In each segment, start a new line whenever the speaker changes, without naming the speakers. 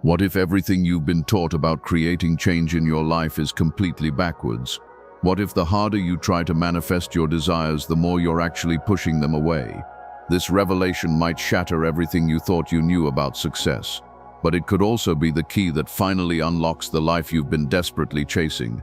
What if everything you've been taught about creating change in your life is completely backwards? What if the harder you try to manifest your desires, the more you're actually pushing them away? This revelation might shatter everything you thought you knew about success, but it could also be the key that finally unlocks the life you've been desperately chasing.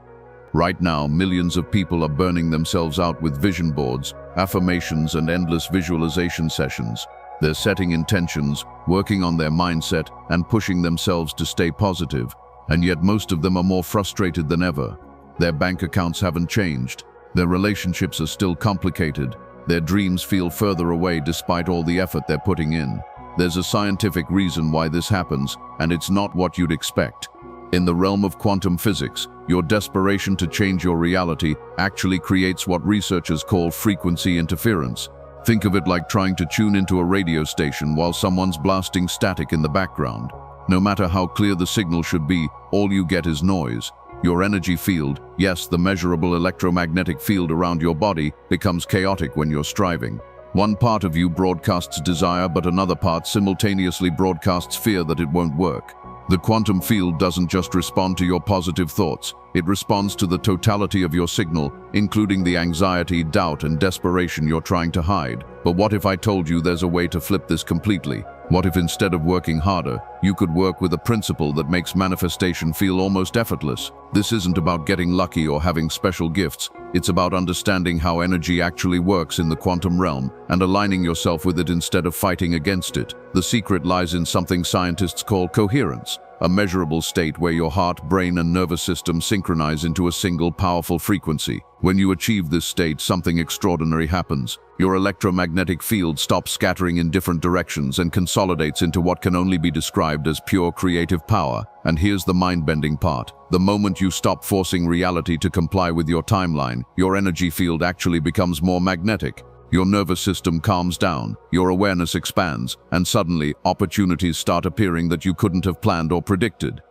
Right now, millions of people are burning themselves out with vision boards, affirmations, and endless visualization sessions. They're setting intentions, working on their mindset, and pushing themselves to stay positive, and yet most of them are more frustrated than ever. Their bank accounts haven't changed, their relationships are still complicated, their dreams feel further away despite all the effort they're putting in. There's a scientific reason why this happens, and it's not what you'd expect. In the realm of quantum physics, your desperation to change your reality actually creates what researchers call frequency interference. Think of it like trying to tune into a radio station while someone's blasting static in the background. No matter how clear the signal should be, all you get is noise. Your energy field, yes, the measurable electromagnetic field around your body, becomes chaotic when you're striving. One part of you broadcasts desire, but another part simultaneously broadcasts fear that it won't work. The quantum field doesn't just respond to your positive thoughts, it responds to the totality of your signal, including the anxiety, doubt, and desperation you're trying to hide. But what if I told you there's a way to flip this completely? What if instead of working harder, you could work with a principle that makes manifestation feel almost effortless? This isn't about getting lucky or having special gifts, it's about understanding how energy actually works in the quantum realm and aligning yourself with it instead of fighting against it. The secret lies in something scientists call coherence, a measurable state where your heart, brain, and nervous system synchronize into a single powerful frequency. When you achieve this state, something extraordinary happens. Your electromagnetic field stops scattering in different directions and consolidates into what can only be described as pure creative power. And here's the mind-bending part. The moment you stop forcing reality to comply with your timeline, your energy field actually becomes more magnetic. Your nervous system calms down, your awareness expands, and suddenly opportunities start appearing that you couldn't have planned or predicted.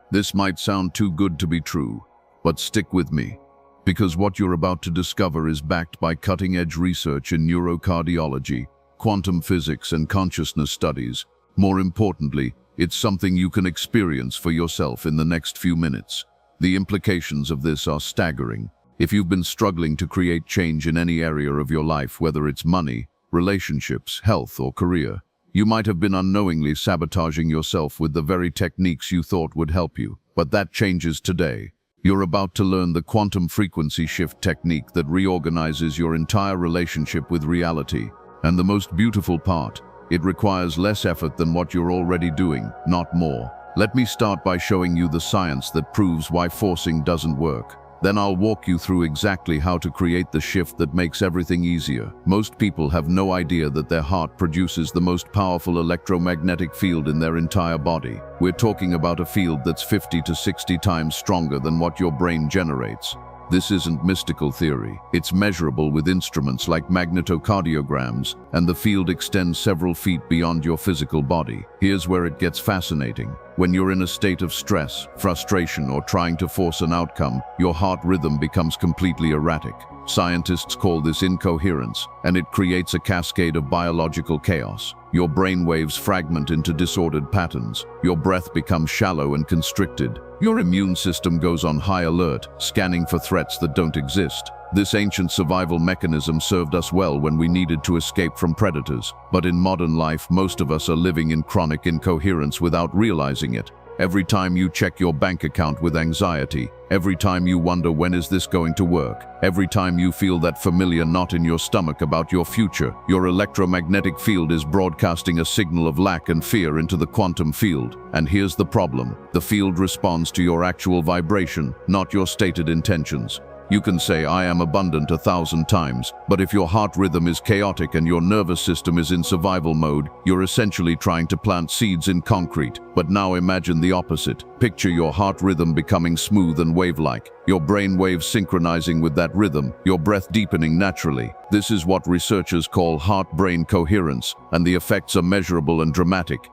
This might sound too good to be true, but stick with me, because what you're about to discover is backed by cutting-edge research in neurocardiology, quantum physics, and consciousness studies. More importantly, it's something you can experience for yourself in the next few minutes. The implications of this are staggering. If you've been struggling to create change in any area of your life, whether it's money, relationships, health, or career, you might have been unknowingly sabotaging yourself with the very techniques you thought would help you. But that changes today. You're about to learn the quantum frequency shift technique that reorganizes your entire relationship with reality. And the most beautiful part, it requires less effort than what you're already doing, not more. Let me start by showing you the science that proves why forcing doesn't work. Then I'll walk you through exactly how to create the shift that makes everything easier. Most people have no idea that their heart produces the most powerful electromagnetic field in their entire body. We're talking about a field that's 50 to 60 times stronger than what your brain generates. This isn't mystical theory. It's measurable with instruments like magnetocardiograms, and the field extends several feet beyond your physical body. Here's where it gets fascinating. When you're in a state of stress, frustration, or trying to force an outcome, your heart rhythm becomes completely erratic. Scientists call this incoherence, and it creates a cascade of biological chaos. Your brain waves fragment into disordered patterns. Your breath becomes shallow and constricted. Your immune system goes on high alert, scanning for threats that don't exist. This ancient survival mechanism served us well when we needed to escape from predators. But in modern life, most of us are living in chronic incoherence without realizing it. Every time you check your bank account with anxiety, every time you wonder when is this going to work, every time you feel that familiar knot in your stomach about your future, your electromagnetic field is broadcasting a signal of lack and fear into the quantum field. And here's the problem. The field responds to your actual vibration, not your stated intentions. You can say, "I am abundant" 1,000 times, but if your heart rhythm is chaotic and your nervous system is in survival mode, you're essentially trying to plant seeds in concrete. But now imagine the opposite. Picture your heart rhythm becoming smooth and wave-like, your brain waves synchronizing with that rhythm, your breath deepening naturally. This is what researchers call heart-brain coherence, and the effects are measurable and dramatic.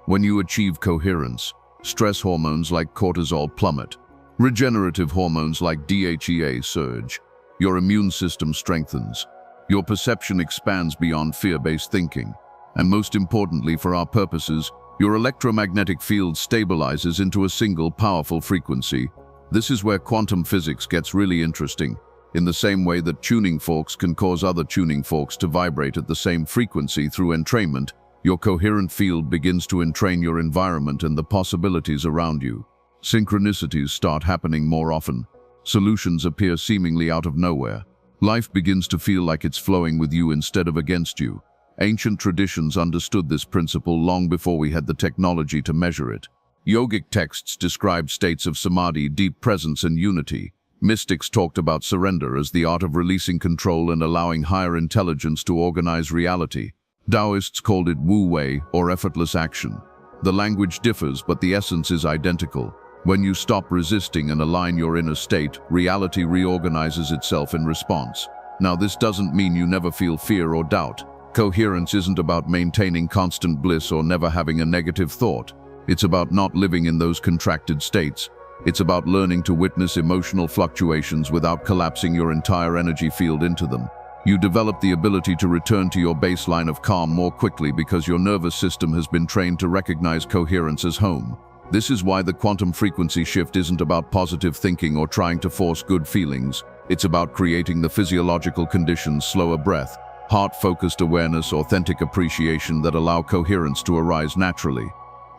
When you achieve coherence, stress hormones like cortisol plummet. Regenerative hormones like DHEA surge. Your immune system strengthens. Your perception expands beyond fear-based thinking. And most importantly for our purposes, Your electromagnetic field stabilizes into a single powerful frequency. This is where quantum physics gets really interesting. In the same way that tuning forks can cause other tuning forks to vibrate at the same frequency through entrainment, your coherent field begins to entrain your environment and the possibilities around you. Synchronicities start happening more often. Solutions appear seemingly out of nowhere. Life begins to feel like it's flowing with you instead of against you. Ancient traditions understood this principle long before we had the technology to measure it. Yogic texts described states of samadhi, deep presence and unity. Mystics talked about surrender as the art of releasing control and allowing higher intelligence to organize reality. Taoists called it wu-wei, or effortless action. The language differs, but the essence is identical. When you stop resisting and align your inner state, reality reorganizes itself in response. Now, this doesn't mean you never feel fear or doubt. Coherence isn't about maintaining constant bliss or never having a negative thought. It's about not living in those contracted states. It's about learning to witness emotional fluctuations without collapsing your entire energy field into them. You develop the ability to return to your baseline of calm more quickly because your nervous system has been trained to recognize coherence as home. This is why the quantum frequency shift isn't about positive thinking or trying to force good feelings. It's about creating the physiological conditions, slower breath, heart-focused awareness, authentic appreciation that allow coherence to arise naturally.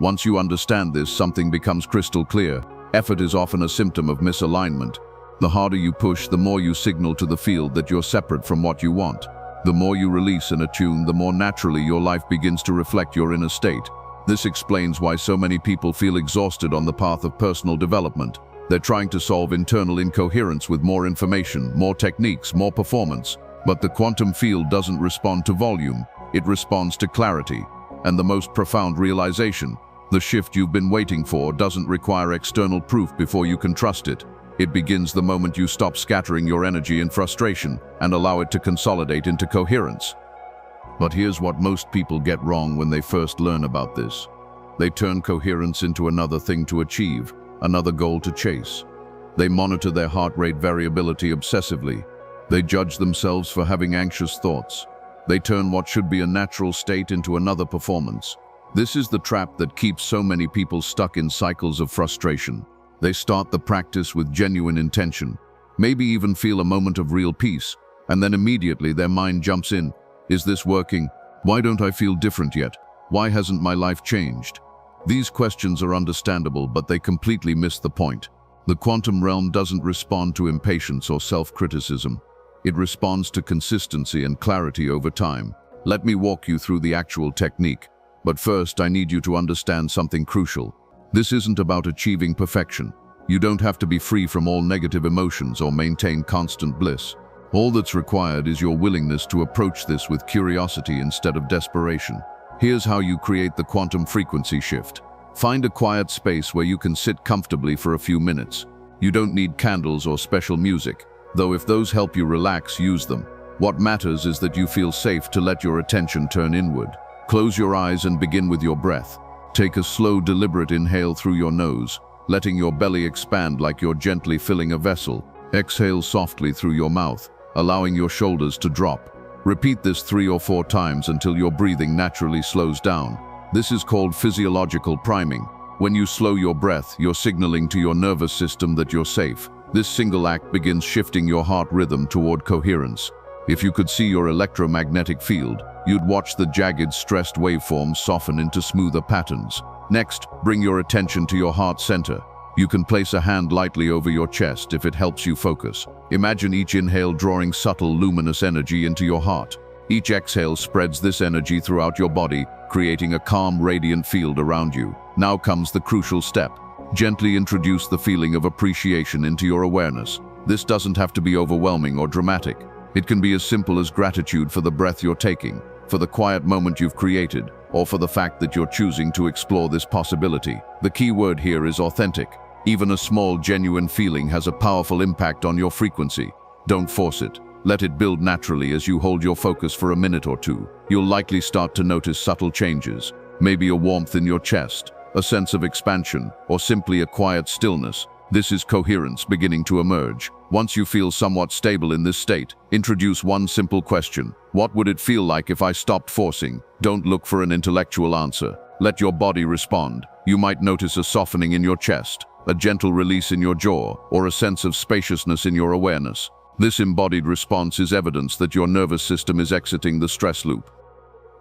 Once you understand this, something becomes crystal clear. Effort is often a symptom of misalignment. The harder you push, the more you signal to the field that you're separate from what you want. The more you release and attune, the more naturally your life begins to reflect your inner state. This explains why so many people feel exhausted on the path of personal development. They're trying to solve internal incoherence with more information, more techniques, more performance. But the quantum field doesn't respond to volume, it responds to clarity. And the most profound realization, the shift you've been waiting for doesn't require external proof before you can trust it. It begins the moment you stop scattering your energy in frustration and allow it to consolidate into coherence. But here's what most people get wrong when they first learn about this. They turn coherence into another thing to achieve, another goal to chase. They monitor their heart rate variability obsessively. They judge themselves for having anxious thoughts. They turn what should be a natural state into another performance. This is the trap that keeps so many people stuck in cycles of frustration. They start the practice with genuine intention, maybe even feel a moment of real peace, and then immediately their mind jumps in. Is this working? Why don't I feel different yet? Why hasn't my life changed? These questions are understandable, but they completely miss the point. The quantum realm doesn't respond to impatience or self-criticism. It responds to consistency and clarity over time. Let me walk you through the actual technique. But first, I need you to understand something crucial. This isn't about achieving perfection. You don't have to be free from all negative emotions or maintain constant bliss. All that's required is your willingness to approach this with curiosity instead of desperation. Here's how you create the quantum frequency shift. Find a quiet space where you can sit comfortably for a few minutes. You don't need candles or special music, though if those help you relax, use them. What matters is that you feel safe to let your attention turn inward. Close your eyes and begin with your breath. Take a slow, deliberate inhale through your nose, letting your belly expand like you're gently filling a vessel. Exhale softly through your mouth, allowing your shoulders to drop. Repeat this 3 or 4 times until your breathing naturally slows down. This is called physiological priming. When you slow your breath, you're signaling to your nervous system that you're safe. This single act begins shifting your heart rhythm toward coherence. If you could see your electromagnetic field, you'd watch the jagged, stressed waveforms soften into smoother patterns. Next, bring your attention to your heart center. You can place a hand lightly over your chest if it helps you focus. Imagine each inhale drawing subtle, luminous energy into your heart. Each exhale spreads this energy throughout your body, creating a calm, radiant field around you. Now comes the crucial step. Gently introduce the feeling of appreciation into your awareness. This doesn't have to be overwhelming or dramatic. It can be as simple as gratitude for the breath you're taking, for the quiet moment you've created, or for the fact that you're choosing to explore this possibility. The key word here is authentic. Even a small, genuine feeling has a powerful impact on your frequency. Don't force it. Let it build naturally as you hold your focus for a minute or two. You'll likely start to notice subtle changes, maybe a warmth in your chest, a sense of expansion, or simply a quiet stillness. This is coherence beginning to emerge. Once you feel somewhat stable in this state, introduce one simple question. What would it feel like if I stopped forcing? Don't look for an intellectual answer. Let your body respond. You might notice a softening in your chest, a gentle release in your jaw, or a sense of spaciousness in your awareness. This embodied response is evidence that your nervous system is exiting the stress loop.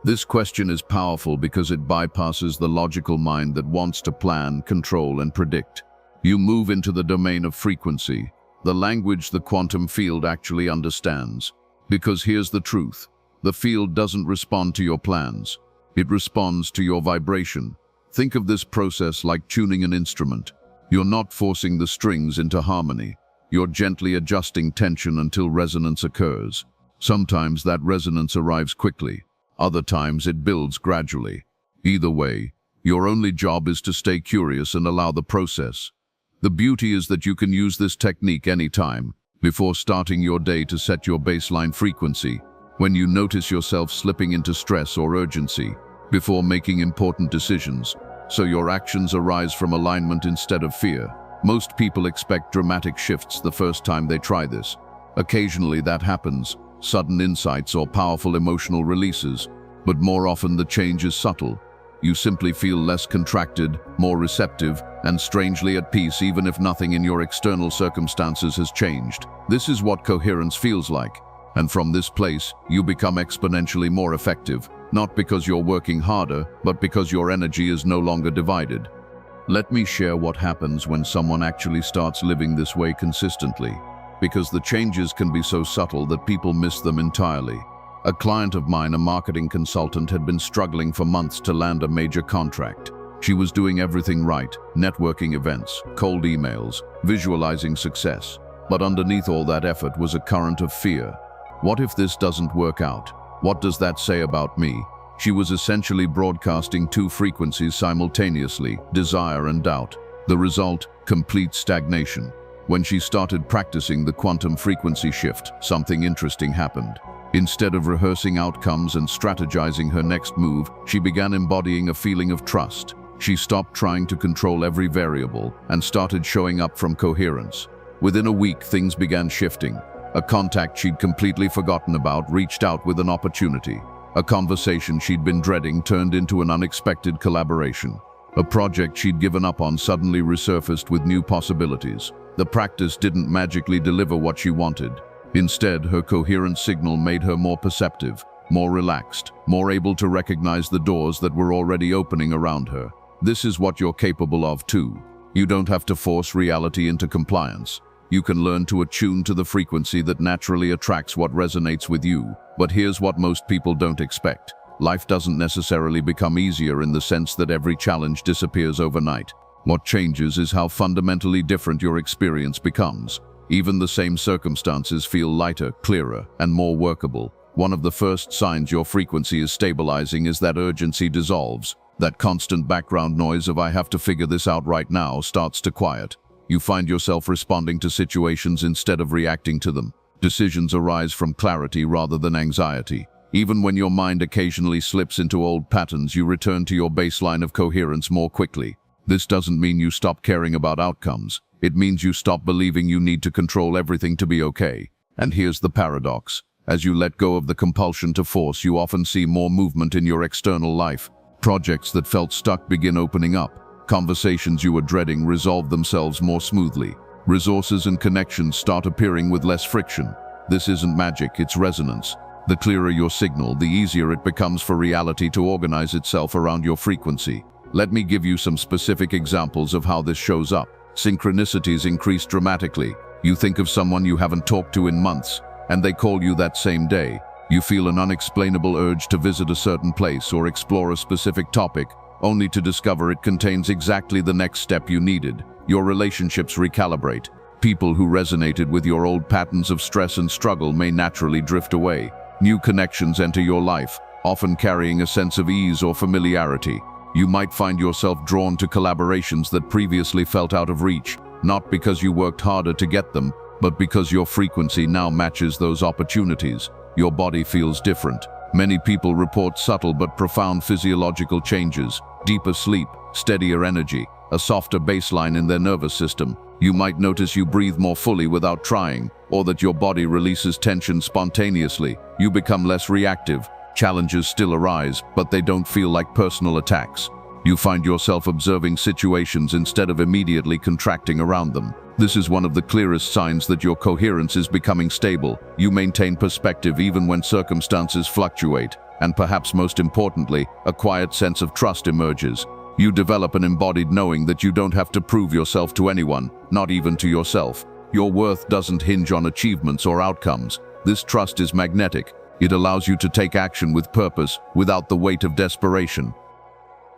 This question is powerful because it bypasses the logical mind that wants to plan, control, and predict. You move into the domain of frequency, the language the quantum field actually understands. Because here's the truth. The field doesn't respond to your plans. It responds to your vibration. Think of this process like tuning an instrument. You're not forcing the strings into harmony. You're gently adjusting tension until resonance occurs. Sometimes that resonance arrives quickly. Other times it builds gradually. Either way, your only job is to stay curious and allow the process. The beauty is that you can use this technique anytime, before starting your day to set your baseline frequency, when you notice yourself slipping into stress or urgency, before making important decisions, so your actions arise from alignment instead of fear. Most people expect dramatic shifts the first time they try this. Occasionally that happens, sudden insights or powerful emotional releases, but more often the change is subtle. You simply feel less contracted, more receptive, and strangely at peace even if nothing in your external circumstances has changed. This is what coherence feels like. And from this place, you become exponentially more effective, not because you're working harder, but because your energy is no longer divided. Let me share what happens when someone actually starts living this way consistently, because the changes can be so subtle that people miss them entirely. A client of mine, a marketing consultant, had been struggling for months to land a major contract. She was doing everything right, networking events, cold emails, visualizing success. But underneath all that effort was a current of fear. What if this doesn't work out? What does that say about me? She was essentially broadcasting two frequencies simultaneously, desire and doubt. The result, complete stagnation. When she started practicing the quantum frequency shift, something interesting happened. Instead of rehearsing outcomes and strategizing her next move, she began embodying a feeling of trust. She stopped trying to control every variable and started showing up from coherence. Within a week, things began shifting. A contact she'd completely forgotten about reached out with an opportunity. A conversation she'd been dreading turned into an unexpected collaboration. A project she'd given up on suddenly resurfaced with new possibilities. The practice didn't magically deliver what she wanted. Instead, her coherent signal made her more perceptive, more relaxed, more able to recognize the doors that were already opening around her. This is what you're capable of too. You don't have to force reality into compliance. You can learn to attune to the frequency that naturally attracts what resonates with you. But here's what most people don't expect. Life doesn't necessarily become easier in the sense that every challenge disappears overnight. What changes is how fundamentally different your experience becomes. Even the same circumstances feel lighter, clearer, and more workable. One of the first signs your frequency is stabilizing is that urgency dissolves. That constant background noise of "I have to figure this out right now" starts to quiet. You find yourself responding to situations instead of reacting to them. Decisions arise from clarity rather than anxiety. Even when your mind occasionally slips into old patterns, you return to your baseline of coherence more quickly. This doesn't mean you stop caring about outcomes. It means you stop believing you need to control everything to be okay. And here's the paradox. As you let go of the compulsion to force, you often see more movement in your external life. Projects that felt stuck begin opening up. Conversations you were dreading resolve themselves more smoothly. Resources and connections start appearing with less friction. This isn't magic, it's resonance. The clearer your signal, the easier it becomes for reality to organize itself around your frequency. Let me give you some specific examples of how this shows up. Synchronicities increase dramatically. You think of someone you haven't talked to in months, and they call you that same day. You feel an unexplainable urge to visit a certain place or explore a specific topic, only to discover it contains exactly the next step you needed. Your relationships recalibrate. People who resonated with your old patterns of stress and struggle may naturally drift away. New connections enter your life, often carrying a sense of ease or familiarity. You might find yourself drawn to collaborations that previously felt out of reach, not because you worked harder to get them, but because your frequency now matches those opportunities. Your body feels different. Many people report subtle but profound physiological changes: deeper sleep, steadier energy, a softer baseline in their nervous system. You might notice you breathe more fully without trying, or that your body releases tension spontaneously. You become less reactive. Challenges still arise, but they don't feel like personal attacks. You find yourself observing situations instead of immediately contracting around them. This is one of the clearest signs that your coherence is becoming stable. You maintain perspective even when circumstances fluctuate. And perhaps most importantly, a quiet sense of trust emerges. You develop an embodied knowing that you don't have to prove yourself to anyone, not even to yourself. Your worth doesn't hinge on achievements or outcomes. This trust is magnetic. It allows you to take action with purpose, without the weight of desperation.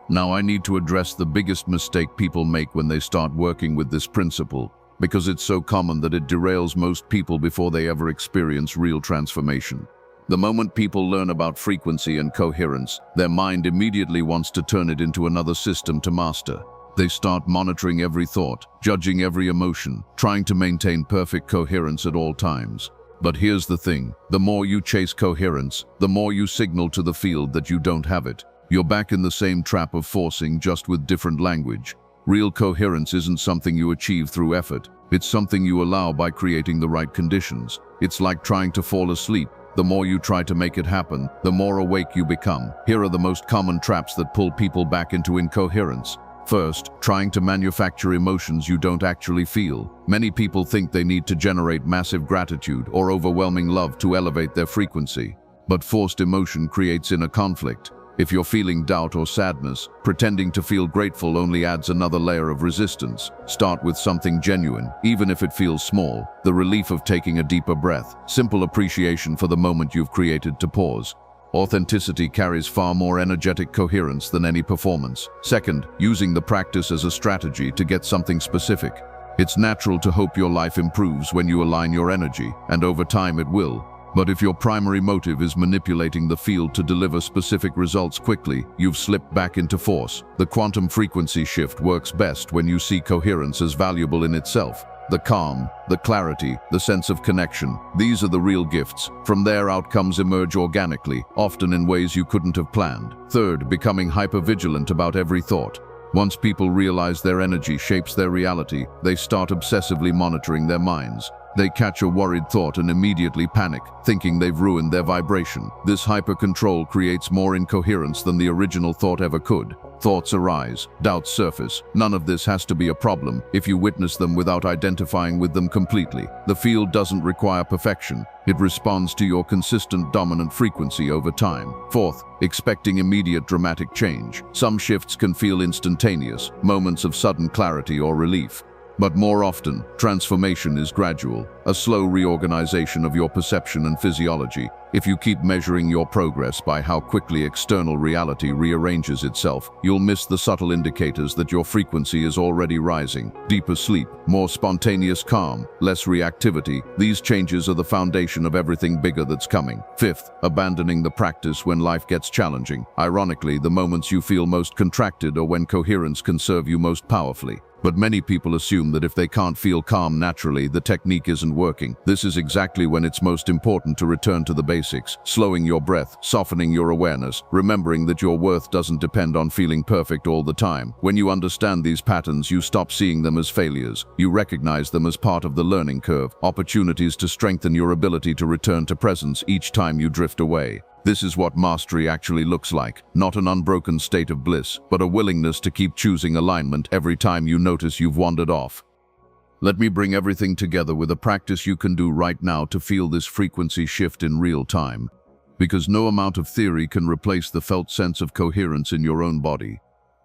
Now I need to address the biggest mistake people make when they start working with this principle, because it's so common that it derails most people before they ever experience real transformation. The moment people learn about frequency and coherence, their mind immediately wants to turn it into another system to master. They start monitoring every thought, judging every emotion, trying to maintain perfect coherence at all times. But here's the thing, the more you chase coherence, the more you signal to the field that you don't have it. You're back in the same trap of forcing, just with different language. Real coherence isn't something you achieve through effort. It's something you allow by creating the right conditions. It's like trying to fall asleep. The more you try to make it happen, the more awake you become. Here are the most common traps that pull people back into incoherence. First, trying to manufacture emotions you don't actually feel. Many people think they need to generate massive gratitude or overwhelming love to elevate their frequency. But forced emotion creates inner conflict. If you're feeling doubt or sadness, pretending to feel grateful only adds another layer of resistance. Start with something genuine, even if it feels small. The relief of taking a deeper breath, simple appreciation for the moment you've created to pause. Authenticity carries far more energetic coherence than any performance. Second, using the practice as a strategy to get something specific. It's natural to hope your life improves when you align your energy, and over time it will. But if your primary motive is manipulating the field to deliver specific results quickly, you've slipped back into force. The quantum frequency shift works best when you see coherence as valuable in itself. The calm, the clarity, the sense of connection, these are the real gifts. From there, outcomes emerge organically, often in ways you couldn't have planned. Third, becoming hypervigilant about every thought. Once people realize their energy shapes their reality, they start obsessively monitoring their minds. They catch a worried thought and immediately panic, thinking they've ruined their vibration. This hyper-control creates more incoherence than the original thought ever could. Thoughts arise, doubts surface. None of this has to be a problem if you witness them without identifying with them completely. The field doesn't require perfection. It responds to your consistent dominant frequency over time. Fourth, expecting immediate dramatic change. Some shifts can feel instantaneous, moments of sudden clarity or relief. But more often, transformation is gradual, a slow reorganization of your perception and physiology. If you keep measuring your progress by how quickly external reality rearranges itself, you'll miss the subtle indicators that your frequency is already rising. Deeper sleep, more spontaneous calm, less reactivity. These changes are the foundation of everything bigger that's coming. Fifth, abandoning the practice when life gets challenging. Ironically, the moments you feel most contracted are when coherence can serve you most powerfully. But many people assume that if they can't feel calm naturally, the technique isn't working. This is exactly when it's most important to return to the basics, slowing your breath, softening your awareness, remembering that your worth doesn't depend on feeling perfect all the time. When you understand these patterns, you stop seeing them as failures. You recognize them as part of the learning curve, opportunities to strengthen your ability to return to presence each time you drift away. This is what mastery actually looks like, not an unbroken state of bliss, but a willingness to keep choosing alignment every time you notice you've wandered off. Let me bring everything together with a practice you can do right now to feel this frequency shift in real time. Because no amount of theory can replace the felt sense of coherence in your own body.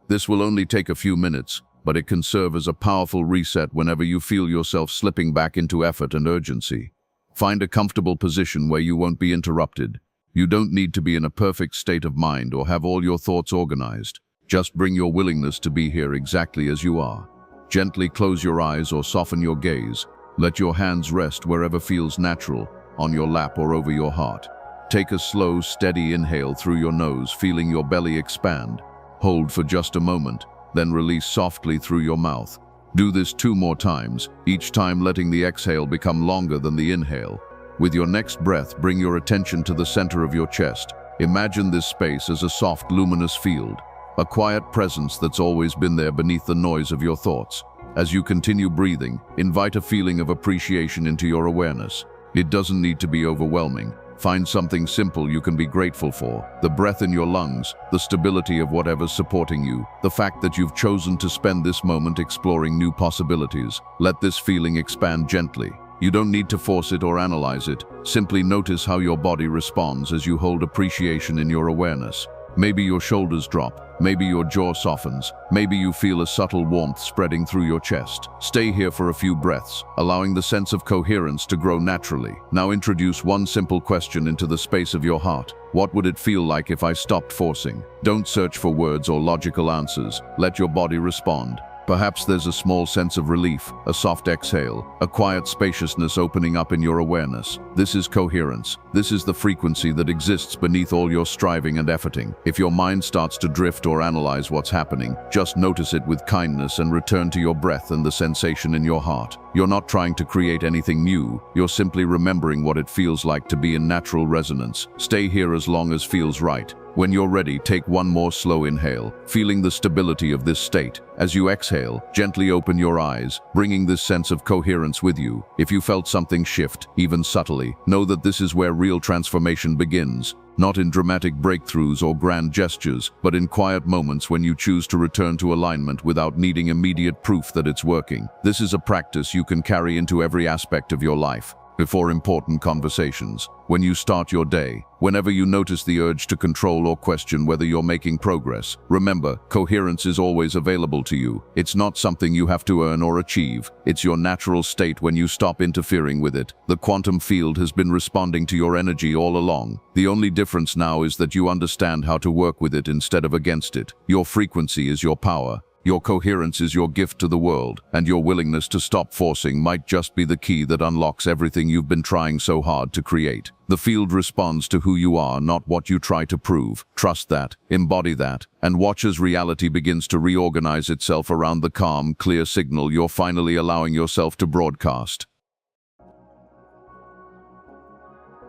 This will only take a few minutes, but it can serve as a powerful reset whenever you feel yourself slipping back into effort and urgency. Find a comfortable position where you won't be interrupted. You don't need to be in a perfect state of mind or have all your thoughts organized. Just bring your willingness to be here exactly as you are. Gently close your eyes or soften your gaze. Let your hands rest wherever feels natural, on your lap or over your heart. Take a slow, steady inhale through your nose, feeling your belly expand. Hold for just a moment, then release softly through your mouth. Do this 2 more times, each time letting the exhale become longer than the inhale. With your next breath, bring your attention to the center of your chest. Imagine this space as a soft, luminous field, a quiet presence that's always been there beneath the noise of your thoughts. As you continue breathing, invite a feeling of appreciation into your awareness. It doesn't need to be overwhelming. Find something simple you can be grateful for. The breath in your lungs, the stability of whatever's supporting you, the fact that you've chosen to spend this moment exploring new possibilities. Let this feeling expand gently. You don't need to force it or analyze it. Simply notice how your body responds as you hold appreciation in your awareness. Maybe your shoulders drop, maybe your jaw softens, maybe you feel a subtle warmth spreading through your chest. Stay here for a few breaths, allowing the sense of coherence to grow naturally. Now introduce one simple question into the space of your heart. What would it feel like if I stopped forcing? Don't search for words or logical answers. Let your body respond. Perhaps there's a small sense of relief, a soft exhale, a quiet spaciousness opening up in your awareness. This is coherence. This is the frequency that exists beneath all your striving and efforting. If your mind starts to drift or analyze what's happening, just notice it with kindness and return to your breath and the sensation in your heart. You're not trying to create anything new. You're simply remembering what it feels like to be in natural resonance. Stay here as long as feels right. When you're ready, take one more slow inhale, feeling the stability of this state. As you exhale, gently open your eyes, bringing this sense of coherence with you. If you felt something shift, even subtly, know that this is where real transformation begins. Not in dramatic breakthroughs or grand gestures, but in quiet moments when you choose to return to alignment without needing immediate proof that it's working. This is a practice you can carry into every aspect of your life. Before important conversations, when you start your day, whenever you notice the urge to control or question whether you're making progress, remember, coherence is always available to you. It's not something you have to earn or achieve. It's your natural state when you stop interfering with it. The quantum field has been responding to your energy all along. The only difference now is that you understand how to work with it instead of against it. Your frequency is your power. Your coherence is your gift to the world, and your willingness to stop forcing might just be the key that unlocks everything you've been trying so hard to create. The field responds to who you are, not what you try to prove. Trust that, embody that, and watch as reality begins to reorganize itself around the calm, clear signal you're finally allowing yourself to broadcast.